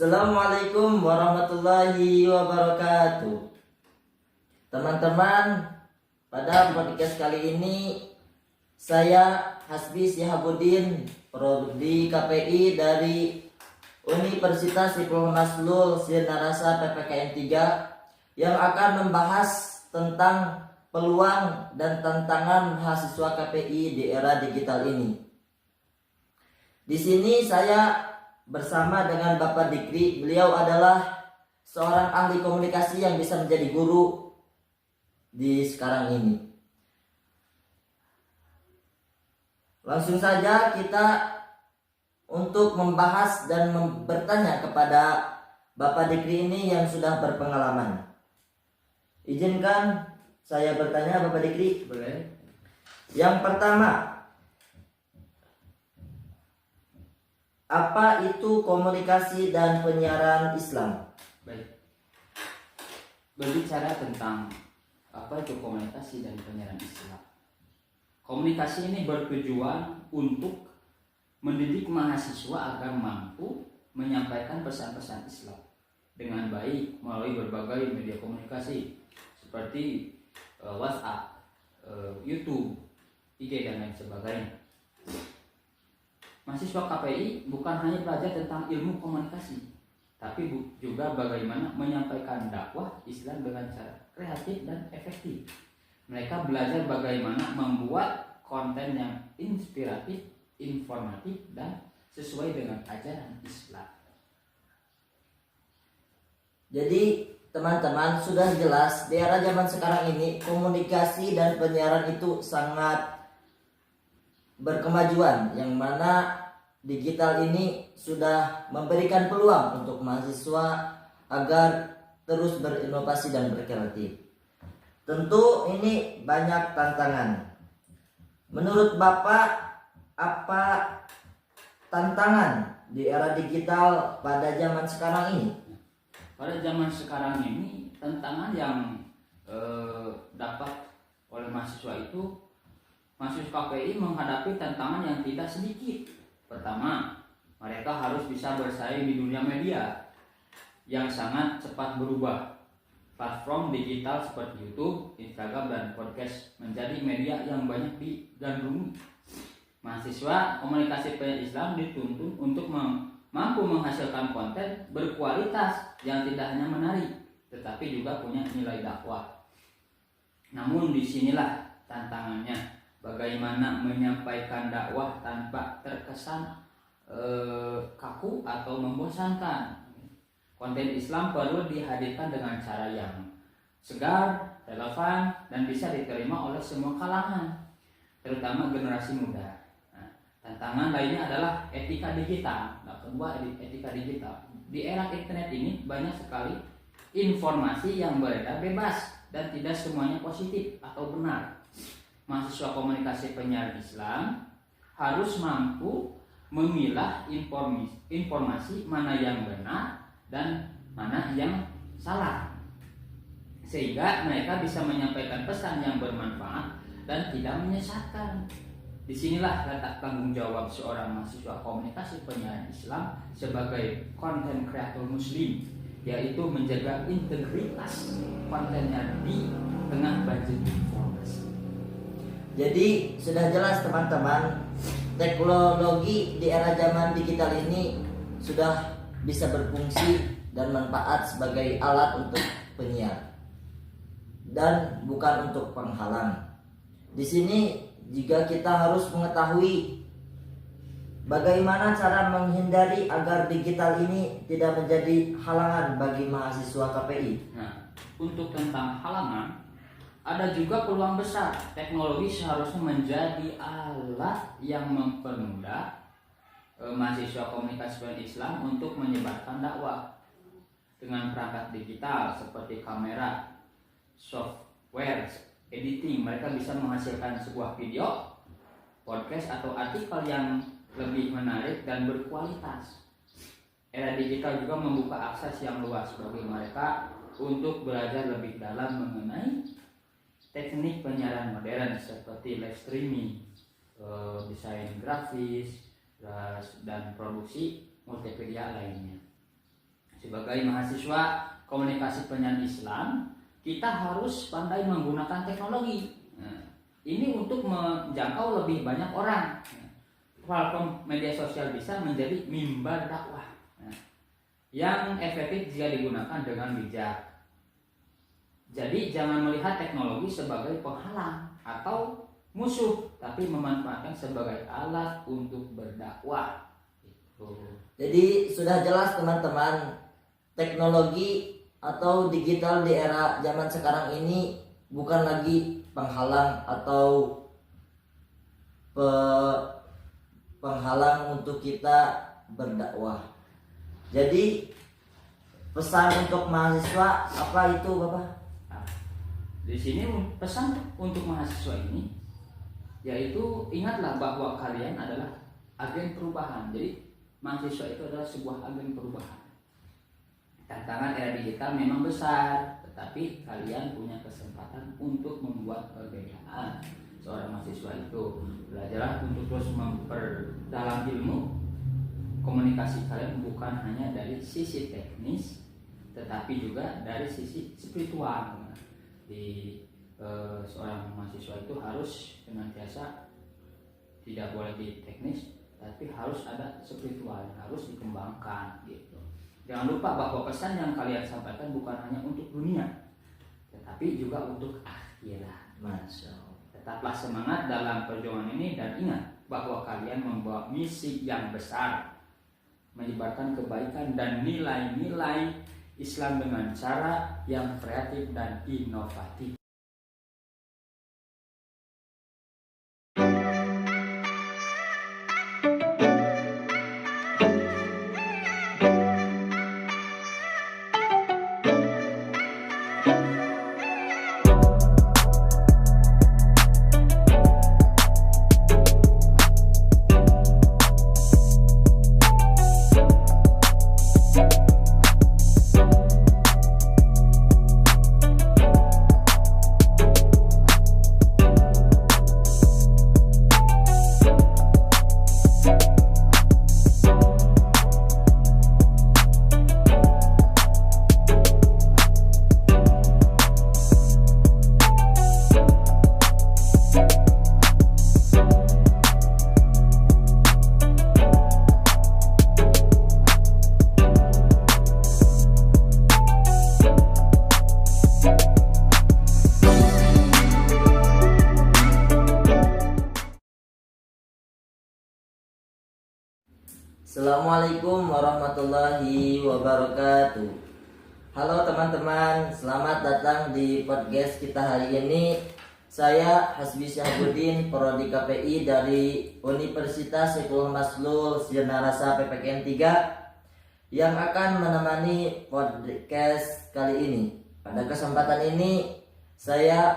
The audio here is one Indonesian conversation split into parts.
Assalamualaikum warahmatullahi wabarakatuh. Teman-teman, pada podcast kali ini saya Hasbi Syihabuddin, prodi KPI dari Universitas Saifullah Maslul Sinarasa PPKN 3 yang akan membahas tentang peluang dan tantangan mahasiswa KPI di era digital ini. Di sini saya bersama dengan Bapak Dikri. Beliau adalah seorang ahli komunikasi yang bisa menjadi guru di sekarang ini. Langsung saja kita untuk membahas dan bertanya kepada Bapak Dikri ini yang sudah berpengalaman. Izinkan saya bertanya Bapak Dikri. Boleh. Yang pertama, apa itu komunikasi dan penyiaran Islam? Baik. Berbicara tentang apa itu komunikasi dan penyiaran Islam. Komunikasi ini bertujuan untuk mendidik mahasiswa agar mampu menyampaikan pesan-pesan Islam dengan baik melalui berbagai media komunikasi seperti WhatsApp, YouTube, IG dan lain sebagainya. Mahasiswa KPI bukan hanya belajar tentang ilmu komunikasi, tapi juga bagaimana menyampaikan dakwah Islam dengan cara kreatif dan efektif. Mereka belajar bagaimana membuat konten yang inspiratif, informatif, dan sesuai dengan ajaran Islam. Jadi teman-teman, sudah jelas di era zaman sekarang ini komunikasi dan penyiaran itu sangat berkemajuan, yang mana digital ini sudah memberikan peluang untuk mahasiswa agar terus berinovasi dan berkreatif. Tentu ini banyak tantangan. Menurut Bapak, apa tantangan di era digital pada zaman sekarang ini? Pada zaman sekarang ini tantangan yang dapat oleh mahasiswa itu, mahasiswa KPI menghadapi tantangan yang tidak sedikit. Pertama, mereka harus bisa bersaing di dunia media yang sangat cepat berubah. Platform digital seperti YouTube, Instagram, dan podcast menjadi media yang banyak digandrungi. Mahasiswa komunikasi penyiaran Islam dituntut untuk mampu menghasilkan konten berkualitas yang tidak hanya menarik, tetapi juga punya nilai dakwah. Namun disinilah tantangannya, bagaimana menyampaikan dakwah tanpa terkesan kaku atau membosankan. Konten Islam perlu dihadirkan dengan cara yang segar, relevan, dan bisa diterima oleh semua kalangan, terutama generasi muda. Tantangan lainnya adalah etika digital. Kedua, etika digital. Di era internet ini banyak sekali informasi yang beredar bebas dan tidak semuanya positif atau benar. Mahasiswa komunikasi penyiaran Islam harus mampu memilah informasi mana yang benar dan mana yang salah, sehingga mereka bisa menyampaikan pesan yang bermanfaat dan tidak menyesatkan. Disinilah letak tanggung jawab seorang mahasiswa komunikasi penyiaran Islam sebagai konten kreator muslim, yaitu menjaga integritas kontennya di tengah banjir informasi. Jadi sudah jelas teman-teman, teknologi di era zaman digital ini sudah bisa berfungsi dan manfaat sebagai alat untuk penyiar dan bukan untuk penghalang. Di sini jika kita harus mengetahui bagaimana cara menghindari agar digital ini tidak menjadi halangan bagi mahasiswa KPI. Nah, untuk tentang halangan, ada juga peluang besar. Teknologi seharusnya menjadi alat yang mempermudah mahasiswa komunikasi penyiaran Islam untuk menyebarkan dakwah. Dengan perangkat digital seperti kamera, software editing, mereka bisa menghasilkan sebuah video, podcast, atau artikel yang lebih menarik dan berkualitas. Era digital juga membuka akses yang luas bagi mereka untuk belajar lebih dalam mengenai teknik penyiaran modern seperti live streaming, desain grafis, dan produksi multimedia lainnya. sebagai mahasiswa komunikasi penyiaran Islam, kita harus pandai menggunakan teknologi. Nah, ini untuk menjangkau lebih banyak orang. Platform media sosial bisa menjadi mimbar dakwah yang efektif jika digunakan dengan bijak. Jadi jangan melihat teknologi sebagai penghalang atau musuh, tapi memanfaatkan sebagai alat untuk berdakwah. Jadi sudah jelas teman-teman, teknologi atau digital di era zaman sekarang ini bukan lagi penghalang atau penghalang untuk kita berdakwah. Jadi pesan untuk mahasiswa apa itu Bapak? Nah, di sini pesan untuk mahasiswa ini yaitu ingatlah bahwa kalian adalah agen perubahan. Jadi mahasiswa itu adalah sebuah agen perubahan. Tantangan era digital memang besar, tetapi kalian punya kesempatan untuk membuat perbedaan. Seorang mahasiswa itu belajarlah untuk terus memperdalam ilmu. Komunikasi kalian bukan hanya dari sisi teknis, tetapi juga dari sisi spiritual. Seorang mahasiswa itu harus senantiasa tidak boleh di teknis, tapi harus ada spiritual, harus dikembangkan gitu. Jangan lupa bahwa pesan yang kalian sampaikan bukan hanya untuk dunia, tetapi juga untuk akhirat. Masya Allah. Tetaplah semangat dalam perjuangan ini dan ingat bahwa kalian membawa misi yang besar, menyebarkan kebaikan dan nilai-nilai Islam dengan cara yang kreatif dan inovatif. Assalamualaikum warahmatullahi wabarakatuh. Halo teman-teman, selamat datang di podcast kita hari ini. Saya Hasbi Syahbudin, Prodi KPI dari Universitas Saifullah Maslul Sirnarasa PPKN 3 yang akan menemani podcast kali ini. Pada kesempatan ini saya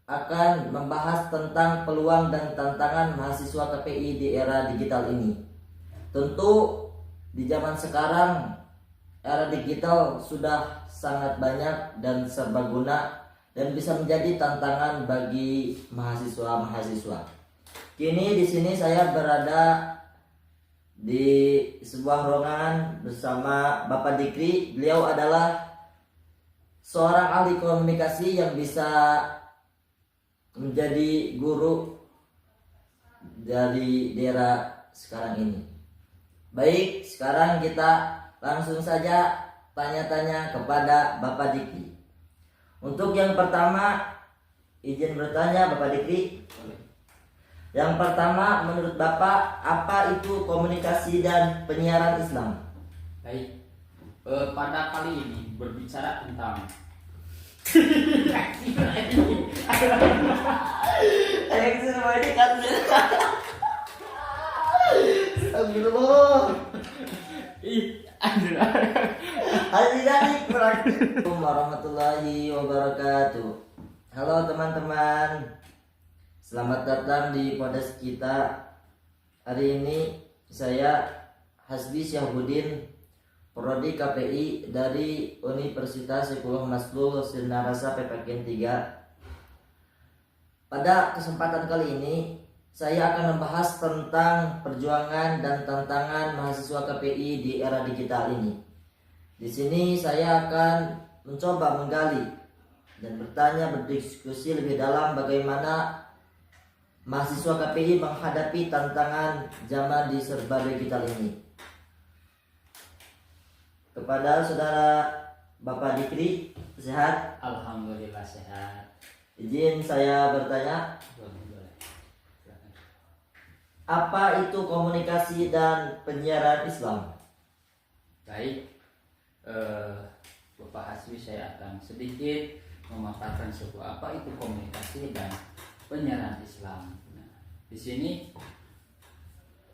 akan membahas tentang peluang dan tantangan mahasiswa KPI di era digital ini. Tentu di zaman sekarang era digital sudah sangat banyak dan serbaguna dan bisa menjadi tantangan bagi mahasiswa-mahasiswa. Kini di sini saya berada di sebuah ruangan bersama Bapak Dikri. Beliau adalah seorang ahli komunikasi yang bisa menjadi guru dari daerah sekarang ini. Baik, sekarang kita langsung saja tanya-tanya kepada Bapak Dikri. Untuk yang pertama, izin bertanya Bapak Dikri. Yang pertama, menurut Bapak, apa itu komunikasi dan penyiaran Islam? Baik, pada kali ini berbicara tentang Assalamualaikum warahmatullahi wabarakatuh. Halo teman-teman, selamat datang di podcast kita. Hari ini saya Hasbi Syahbudin, Prodi KPI dari Universitas Saifullah Maslul Sirnarasa PPKN 3. Pada kesempatan kali ini saya akan membahas tentang perjuangan dan tantangan mahasiswa KPI di era digital ini. Di sini saya akan mencoba menggali dan bertanya, berdiskusi lebih dalam bagaimana mahasiswa KPI menghadapi tantangan zaman di serba digital ini. Kepada saudara Bapak Dikri, sehat? Alhamdulillah sehat. Izin saya bertanya, Boleh. Silakan. apa itu komunikasi dan penyiaran Islam? Baik, Bapak Hasbi, saya akan sedikit memaparkan sebuah apa itu komunikasi dan penyiaran Islam. Nah, di sini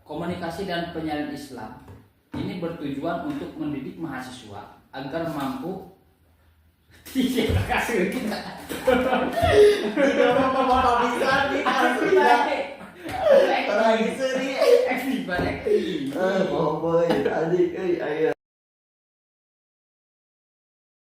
komunikasi dan penyiaran Islam ini bertujuan untuk mendidik mahasiswa agar mampu tidak kasih kita. Tidak apa-apa bisa dikasih lagi seri. Balik. Boy, adik, ayo.